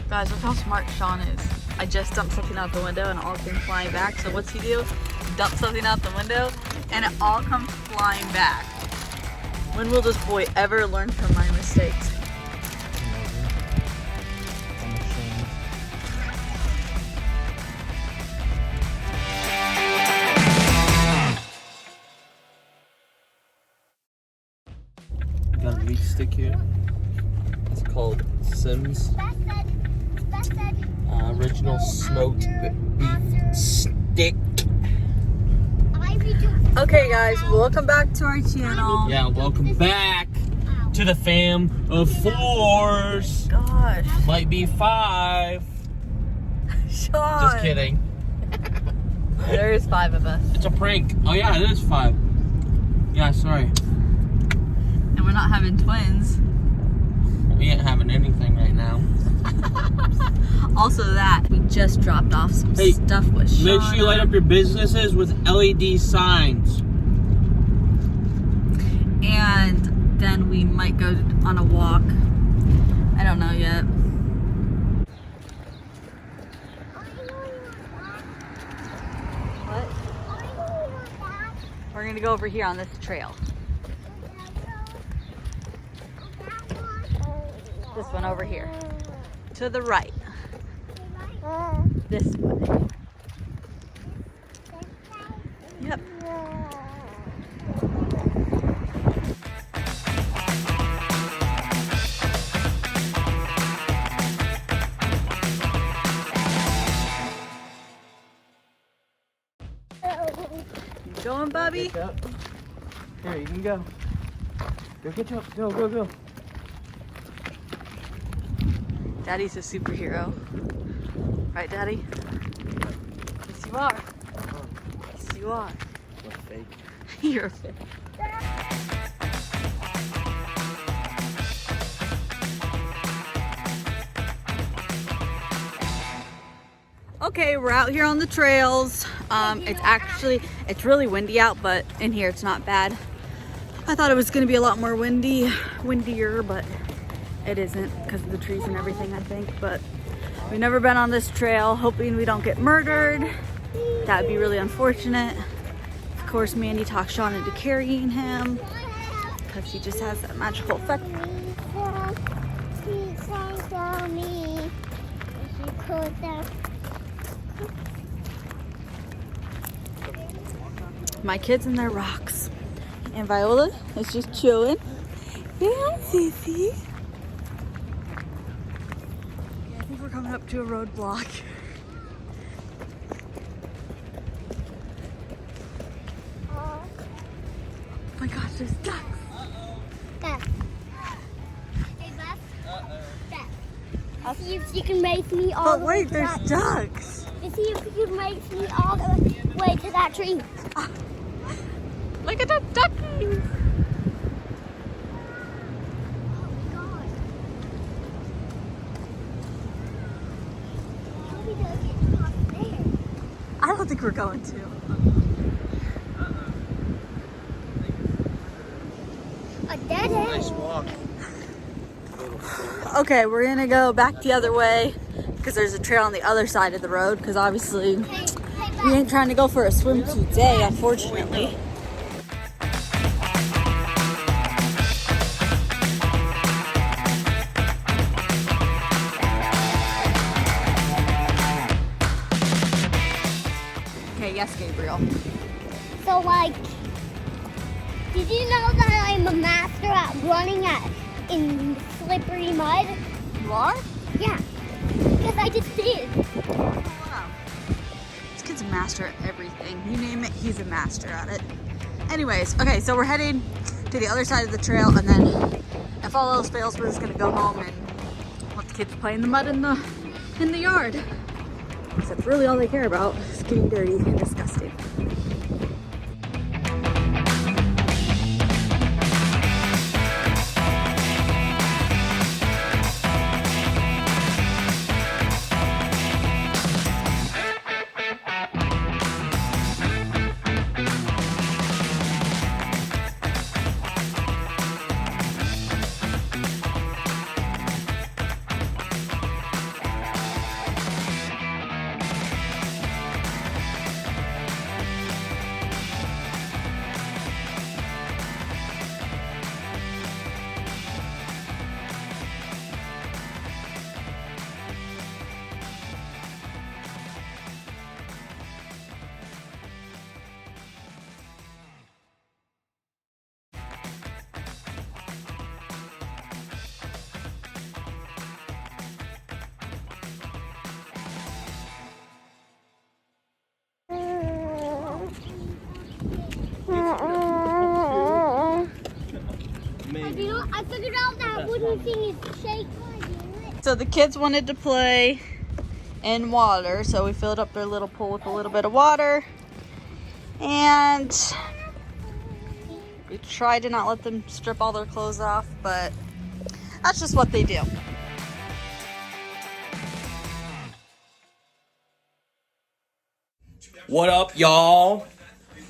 Guys, look how smart Sean is. I just dumped something out the window and it all came flying back. So what's he do? Dump something out the window and it all comes flying back. When will this boy ever learn from my mistakes? Got a meat stick here. It's called Simms Original Smoked Beef Stick. Okay guys, welcome back to our channel. Yeah, welcome back to the fam of 4s. Gosh. Might be 5. Sean. Just kidding. There is 5 of us. It's a prank. Oh yeah, it is 5. Yeah, sorry. And we're not having twins. We ain't having anything right now. Also that, we just dropped off some stuff with Sean. Make sure you light up your businesses with LED signs. And then we might go on a walk. I don't know yet. What? We're gonna go over here on this trail. This one over here. To the right. This one. Yep. You going, Bubby? Here, you can go. Go get up. Go, go, go. Daddy's a superhero. Right, Daddy? Yes, you are. Yes, you are. You're fake. You're a fake. Okay, we're out here on the trails. It's really windy out, but in here it's not bad. I thought it was gonna be a lot more windier, but it isn't because of the trees and everything, I think. But we've never been on this trail, hoping we don't get murdered. That would be really unfortunate. Of course, Mandy talked Sean into carrying him because he just has that magical effect. My kids and their rocks. And Viola is just chilling. Yeah, Sissy. I think we're coming up to a roadblock. Oh my gosh, there's ducks. Beth. Hey, Beth. Beth. See if you can make me all But the way wait, to there's that ducks. tree. See if you can make me all the way to that tree. Look at the duckies. I don't think we're going to. A dead end. Nice walk. Okay, we're gonna go back the other way because there's a trail on the other side of the road because obviously we ain't trying to go for a swim today, unfortunately. Okay, yes, Gabriel. So, like, did you know that I'm a master at running in slippery mud? You are? Yeah, because I just did. Wow. This kid's a master at everything. You name it, he's a master at it. Anyways, okay, so we're heading to the other side of the trail, and then if all else fails, we're just gonna go home and let the kids play in the mud in the yard. Because that's really all they care about, is getting dirty and disgusting. everything is shaking. So the kids wanted to play in water, so we filled up their little pool with a little bit of water. And we tried to not let them strip all their clothes off, but that's just what they do. What up, y'all?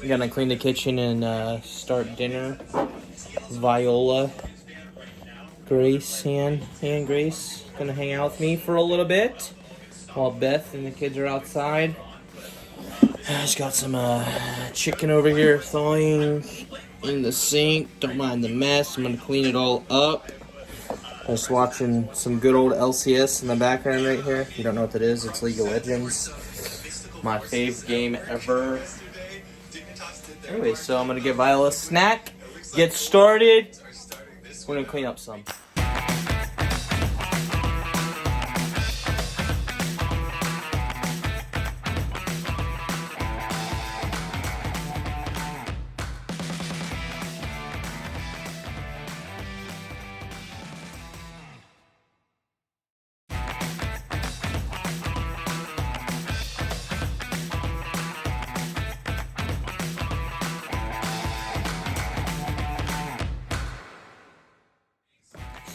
We're gonna clean the kitchen and start dinner. Viola, Grace, and Grace gonna hang out with me for a little bit while Beth and the kids are outside. I just got some chicken over here thawing in the sink. Don't mind the mess. I'm gonna clean it all up. Just watching some good old LCS in the background right here. If you don't know what that is, it's League of Legends. My fave game ever. Anyway, so I'm gonna give Viola a snack. Get started. We're gonna clean up some.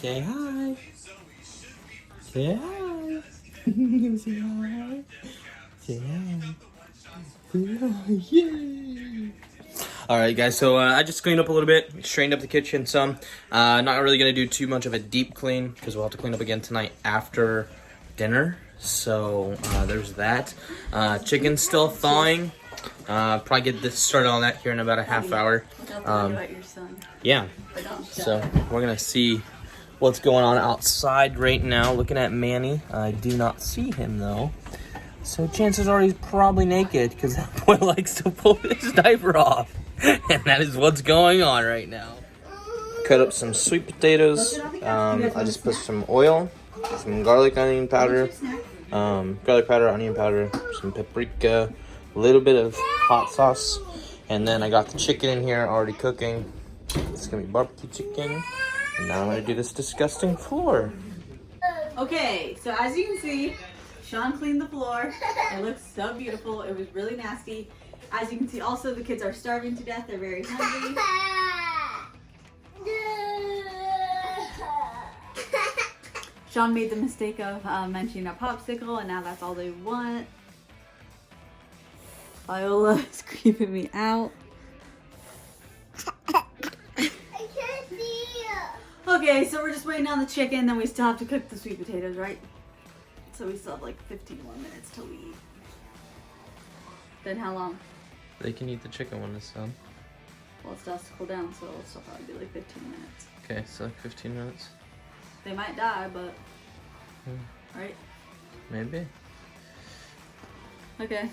Say hi. Say hi. Say hi. Say hi. Say hi. Yay. Alright guys, so I just cleaned up a little bit, straightened up the kitchen some. Not really going to do too much of a deep clean because we'll have to clean up again tonight after dinner. So there's that. Chicken's still thawing. Probably get this started on that here in about a half hour. Yeah, so we're going to see what's going on outside right now. Looking at Manny. I do not see him though. So chances are he's probably naked because that boy likes to pull his diaper off. And that is what's going on right now. Cut up some sweet potatoes. I just put some oil, some garlic onion powder, onion powder, some paprika, a little bit of hot sauce. And then I got the chicken in here already cooking. It's gonna be barbecue chicken. And now I'm gonna do this disgusting floor. Okay, so as you can see, Sean cleaned the floor. It looks so beautiful. It was really nasty. As you can see, also the kids are starving to death. They're very hungry. Sean made the mistake of mentioning a popsicle, and now that's all they want. Viola is creeping me out. Okay, so we're just waiting on the chicken, then we still have to cook the sweet potatoes, right? So we still have like 15 more minutes till we eat. Then how long? They can eat the chicken when it's done. Well, it still has to cool down, so it'll still probably be like 15 minutes. Okay, so 15 minutes. They might die, but... Right? Maybe. Okay.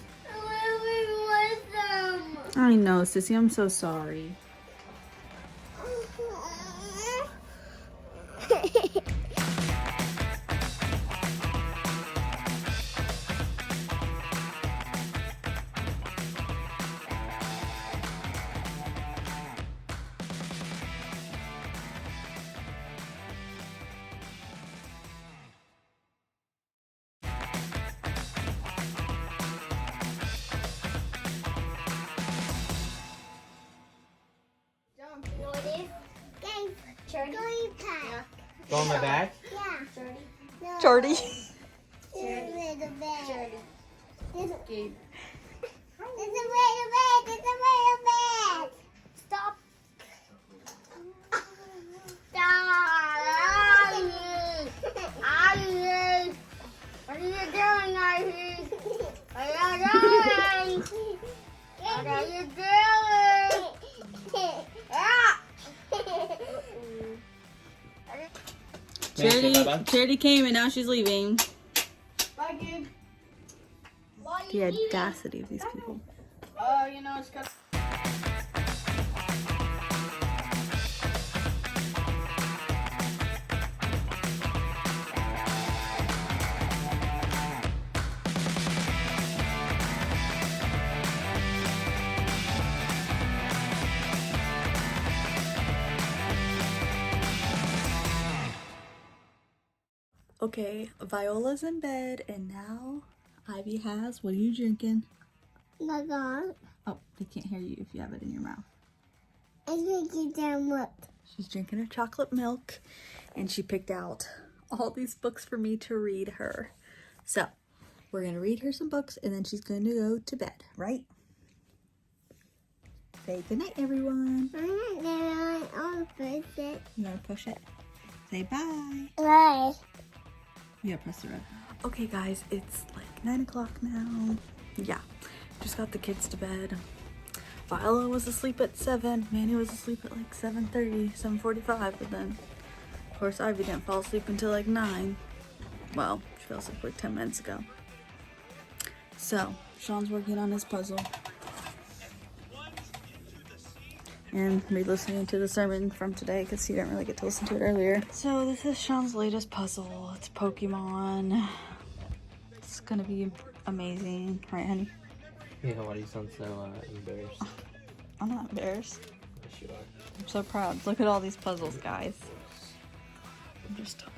I know, Sissy, I'm so sorry. Go on my back? Yeah. No. Jordy. This is where the bed. This is where the bed. This is where the bed. Stop. Stop. Ivy. What are you doing, Ivy? What are you doing? What are you doing? Charity came and now she's leaving. Bye, kid. The audacity of these people. You know, it's got. Okay, Viola's in bed, and now Ivy has, what are you drinking? My God. Oh, they can't hear you if you have it in your mouth. I'm drinking down what? She's drinking her chocolate milk, and she picked out all these books for me to read her. So, we're going to read her some books, and then she's going to go to bed, right? Say goodnight, everyone. I'm not going on first. You want to push it? Say bye. Bye. Yeah, press the red. Okay, guys, it's like 9 o'clock now. Yeah, just got the kids to bed. Viola was asleep at 7. Manny was asleep at like 7:30, 7:45, but then, of course, Ivy didn't fall asleep until like 9. Well, she fell asleep like 10 minutes ago. So, Sean's working on his puzzle. And re-listening to the sermon from today because he didn't really get to listen to it earlier. So this is Sean's latest puzzle. It's Pokemon. It's gonna be amazing, right, honey? Yeah, why do you sound so embarrassed? I'm not embarrassed. Yes, you are. I'm so proud. Look at all these puzzles, guys. I'm just tired.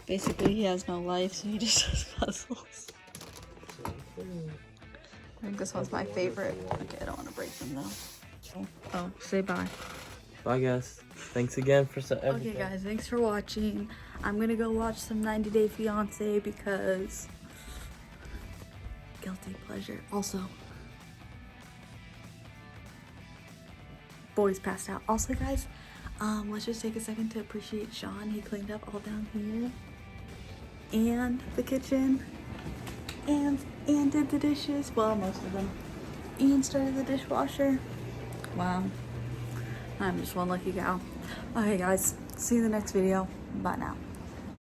Basically, he has no life, so he just does puzzles. I think this one's my favorite. Okay, I don't want to break them though. Oh, say bye. Bye, guys. Thanks again for everything. Okay, guys, thanks for watching. I'm gonna go watch some 90 Day Fiance because guilty pleasure. Also, boys passed out. Also, guys, let's just take a second to appreciate Sean. He cleaned up all down here and the kitchen. And did the dishes, well, most of them, and started the dishwasher. Wow, I'm just one lucky gal. Okay, guys, see you in the next video. Bye now.